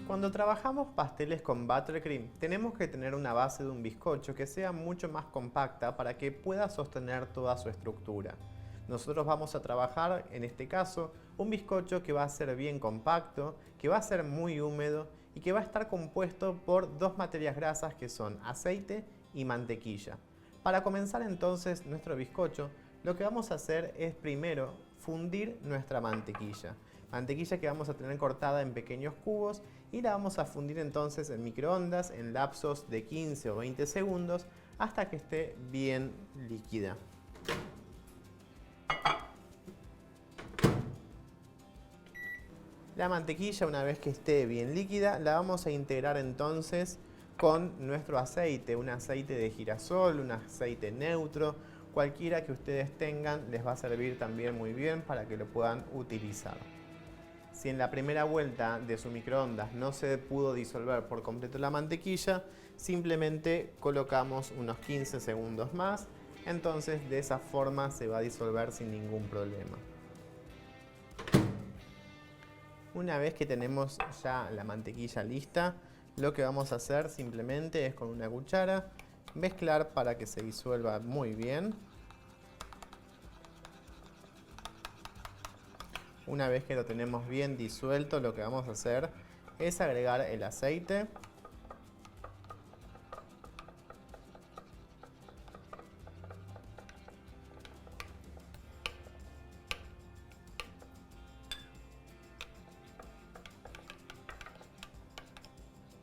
Cuando trabajamos pasteles con buttercream, tenemos que tener una base de un bizcocho que sea mucho más compacta para que pueda sostener toda su estructura. Nosotros vamos a trabajar, en este caso, un bizcocho que va a ser bien compacto, que va a ser muy húmedo y que va a estar compuesto por dos materias grasas que son aceite y mantequilla. Para comenzar entonces nuestro bizcocho, lo que vamos a hacer es primero fundir nuestra mantequilla. Mantequilla que vamos a tener cortada en pequeños cubos y la vamos a fundir entonces en microondas en lapsos de 15 o 20 segundos hasta que esté bien líquida. La mantequilla, una vez que esté bien líquida, la vamos a integrar entonces con nuestro aceite, un aceite de girasol, un aceite neutro, cualquiera que ustedes tengan les va a servir también muy bien para que lo puedan utilizar. Si en la primera vuelta de su microondas no se pudo disolver por completo la mantequilla, simplemente colocamos unos 15 segundos más, entonces de esa forma se va a disolver sin ningún problema. Una vez que tenemos ya la mantequilla lista, lo que vamos a hacer simplemente es con una cuchara mezclar para que se disuelva muy bien. Una vez que lo tenemos bien disuelto, lo que vamos a hacer es agregar el aceite.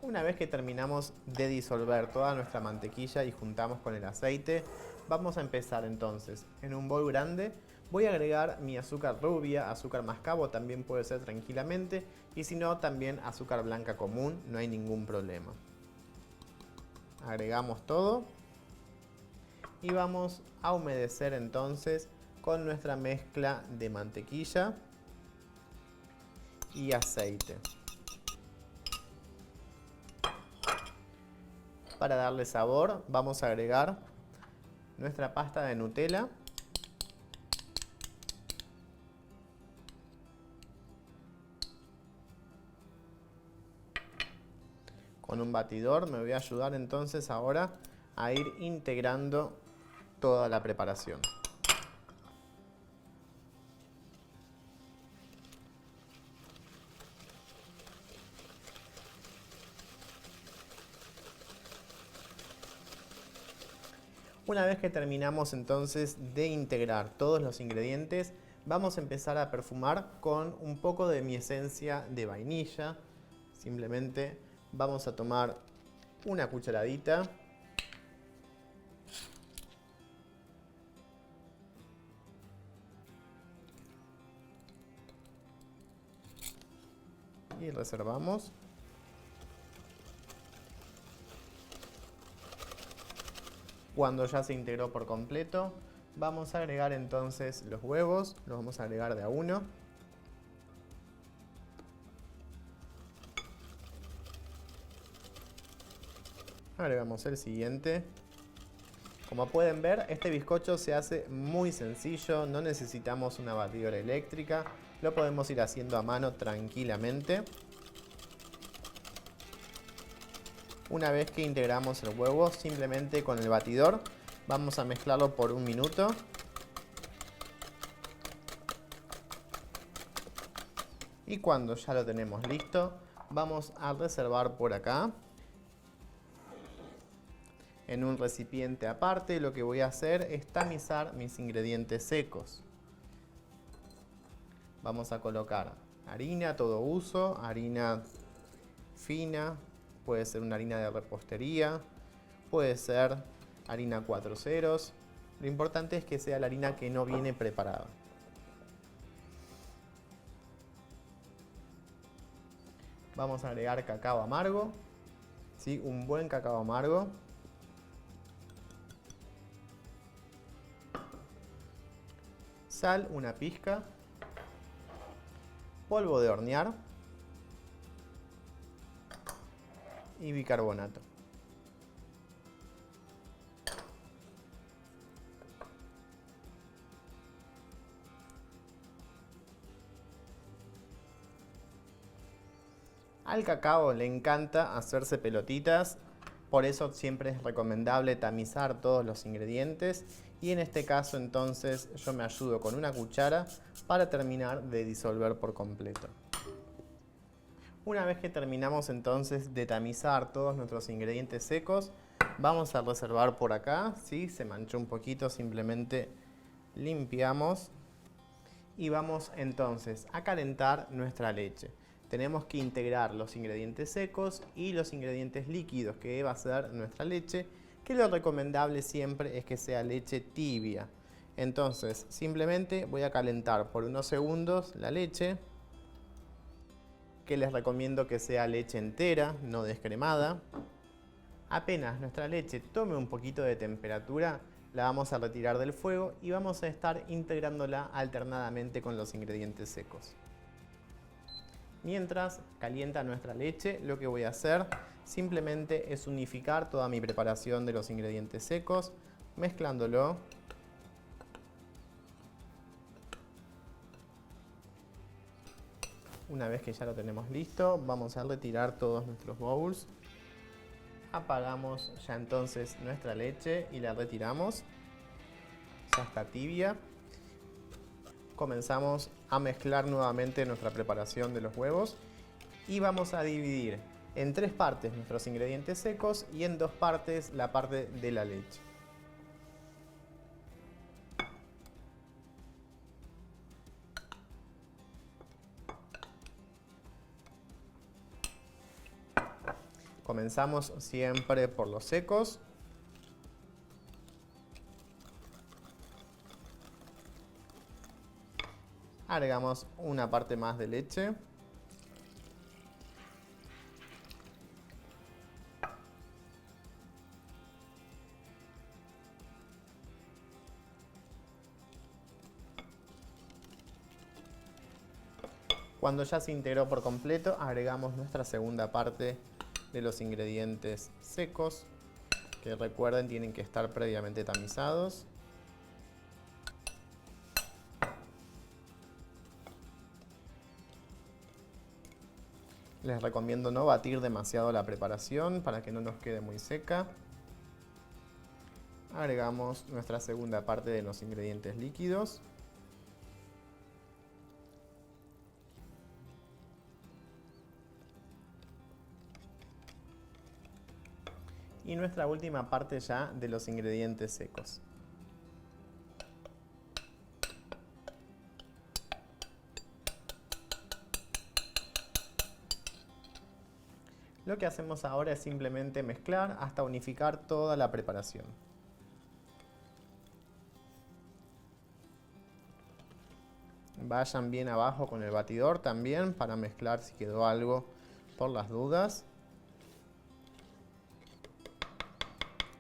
Una vez que terminamos de disolver toda nuestra mantequilla y juntamos con el aceite, vamos a empezar entonces. En un bol grande voy a agregar mi azúcar rubia, azúcar mascabo también puede ser tranquilamente, y si no también azúcar blanca común, no hay ningún problema. Agregamos todo y vamos a humedecer entonces con nuestra mezcla de mantequilla y aceite. Para darle sabor vamos a agregar nuestra pasta de Nutella. Con un batidor me voy a ayudar entonces ahora a ir integrando toda la preparación. Una vez que terminamos entonces de integrar todos los ingredientes, vamos a empezar a perfumar con un poco de mi esencia de vainilla. Simplemente vamos a tomar una cucharadita. Y reservamos. Cuando ya se integró por completo, vamos a agregar entonces los huevos. Los vamos a agregar de a uno. Agregamos el siguiente. Como pueden ver, este bizcocho se hace muy sencillo, no necesitamos una batidora eléctrica, lo podemos ir haciendo a mano tranquilamente. Una vez que integramos el huevo, simplemente con el batidor vamos a mezclarlo por un minuto. Y cuando ya lo tenemos listo, vamos a reservar por acá. En un recipiente aparte, lo que voy a hacer es tamizar mis ingredientes secos. Vamos a colocar harina a todo uso, harina fina, puede ser una harina de repostería, puede ser harina 4 ceros. Lo importante es que sea la harina que no viene preparada. Vamos a agregar cacao amargo, ¿sí? Un buen cacao amargo. Sal, una pizca. Polvo de hornear. Y bicarbonato. Al cacao le encanta hacerse pelotitas, por eso siempre es recomendable tamizar todos los ingredientes y en este caso entonces yo me ayudo con una cuchara para terminar de disolver por completo. Una vez que terminamos entonces de tamizar todos nuestros ingredientes secos, vamos a reservar por acá. ¿Sí? Se manchó un poquito, simplemente limpiamos y vamos entonces a calentar nuestra leche. Tenemos que integrar los ingredientes secos y los ingredientes líquidos que va a ser nuestra leche, que lo recomendable siempre es que sea leche tibia. Entonces simplemente voy a calentar por unos segundos la leche, que les recomiendo que sea leche entera, no descremada. Apenas nuestra leche tome un poquito de temperatura, la vamos a retirar del fuego y vamos a estar integrándola alternadamente con los ingredientes secos. Mientras calienta nuestra leche, lo que voy a hacer simplemente es unificar toda mi preparación de los ingredientes secos, mezclándolo. Una vez que ya lo tenemos listo, vamos a retirar todos nuestros bowls. Apagamos ya entonces nuestra leche y la retiramos. Ya está tibia. Comenzamos a mezclar nuevamente nuestra preparación de los huevos y vamos a dividir en 3 partes nuestros ingredientes secos y en 2 partes la parte de la leche. Comenzamos siempre por los secos. Agregamos una parte más de leche. Cuando ya se integró por completo, agregamos nuestra segunda parte de los ingredientes secos, que recuerden tienen que estar previamente tamizados. Les recomiendo no batir demasiado la preparación para que no nos quede muy seca. Agregamos nuestra segunda parte de los ingredientes líquidos. Y nuestra última parte ya de los ingredientes secos. Lo que hacemos ahora es simplemente mezclar hasta unificar toda la preparación. Vayan bien abajo con el batidor también para mezclar si quedó algo por las dudas.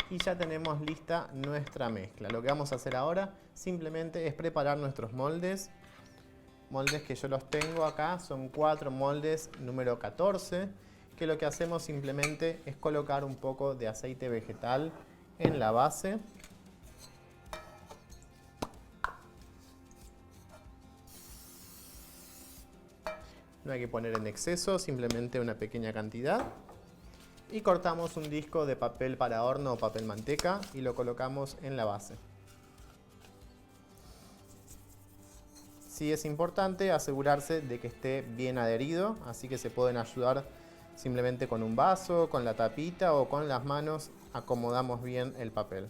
Y ya tenemos lista nuestra mezcla. Lo que vamos a hacer ahora simplemente es preparar nuestros moldes. Moldes que yo los tengo acá, son 4 moldes número 14, que lo que hacemos simplemente es colocar un poco de aceite vegetal en la base. No hay que poner en exceso, simplemente una pequeña cantidad. Y cortamos un disco de papel para horno o papel manteca y lo colocamos en la base. Sí es importante asegurarse de que esté bien adherido, así que se pueden ayudar simplemente con un vaso, con la tapita o con las manos, acomodamos bien el papel.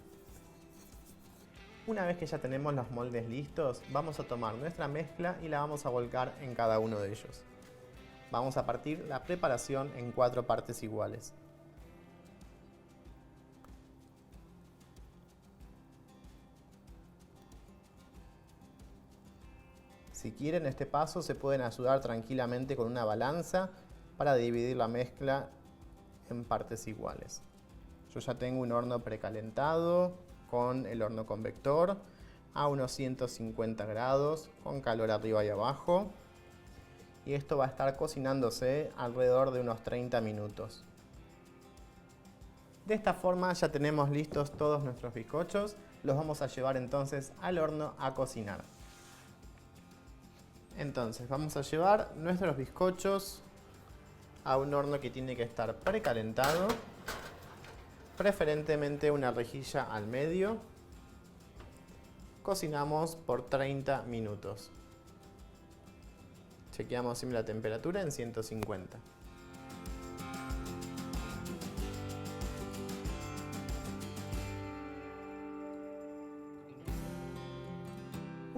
Una vez que ya tenemos los moldes listos, vamos a tomar nuestra mezcla y la vamos a volcar en cada uno de ellos. Vamos a partir la preparación en 4 partes iguales. Si quieren este paso se pueden ayudar tranquilamente con una balanza para dividir la mezcla en partes iguales. Yo ya tengo un horno precalentado con el horno convector a unos 150 grados con calor arriba y abajo. Y esto va a estar cocinándose alrededor de unos 30 minutos. De esta forma ya tenemos listos todos nuestros bizcochos. Los vamos a llevar entonces al horno a cocinar. Entonces vamos a llevar nuestros bizcochos a un horno que tiene que estar precalentado, preferentemente una rejilla al medio. Cocinamos por 30 minutos. Chequeamos siempre la temperatura en 150.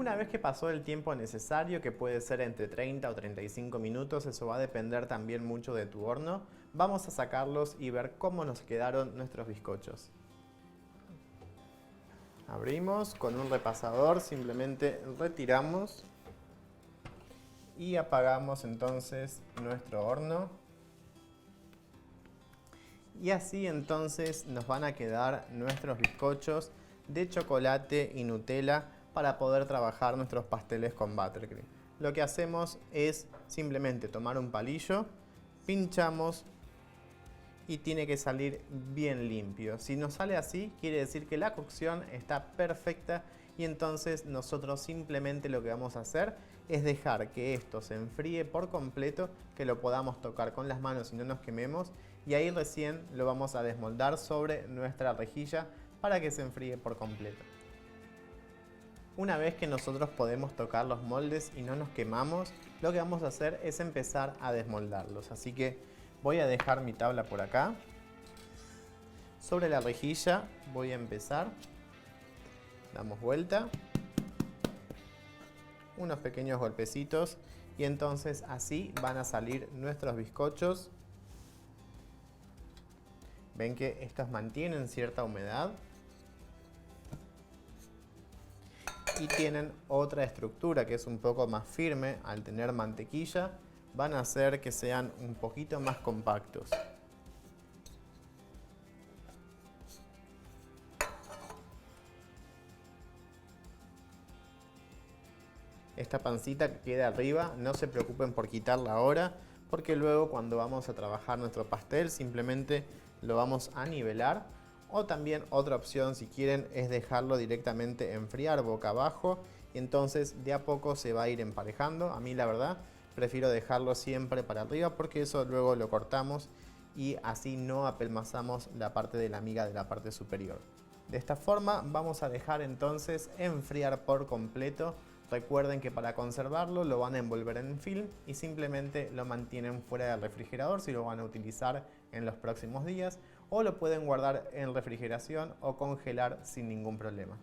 Una vez que pasó el tiempo necesario, que puede ser entre 30 o 35 minutos, eso va a depender también mucho de tu horno, vamos a sacarlos y ver cómo nos quedaron nuestros bizcochos. Abrimos con un repasador, simplemente retiramos y apagamos entonces nuestro horno. Y así entonces nos van a quedar nuestros bizcochos de chocolate y Nutella para poder trabajar nuestros pasteles con buttercream. Lo que hacemos es simplemente tomar un palillo, pinchamos y tiene que salir bien limpio. Si nos sale así, quiere decir que la cocción está perfecta y entonces nosotros simplemente lo que vamos a hacer es dejar que esto se enfríe por completo, que lo podamos tocar con las manos y no nos quememos, y ahí recién lo vamos a desmoldar sobre nuestra rejilla para que se enfríe por completo. Una vez que nosotros podemos tocar los moldes y no nos quemamos, lo que vamos a hacer es empezar a desmoldarlos. Así que voy a dejar mi tabla por acá. Sobre la rejilla voy a empezar. Damos vuelta. Unos pequeños golpecitos y entonces así van a salir nuestros bizcochos. Ven que estos mantienen cierta humedad y tienen otra estructura que es un poco más firme. Al tener mantequilla van a hacer que sean un poquito más compactos. Esta pancita que queda arriba, no se preocupen por quitarla ahora, porque luego cuando vamos a trabajar nuestro pastel simplemente lo vamos a nivelar. O también otra opción, si quieren, es dejarlo directamente enfriar boca abajo y entonces de a poco se va a ir emparejando. A mí la verdad prefiero dejarlo siempre para arriba porque eso luego lo cortamos y así no apelmazamos la parte de la miga de la parte superior. De esta forma vamos a dejar entonces enfriar por completo. Recuerden que para conservarlo lo van a envolver en film y simplemente lo mantienen fuera del refrigerador si lo van a utilizar en los próximos días, o lo pueden guardar en refrigeración o congelar sin ningún problema.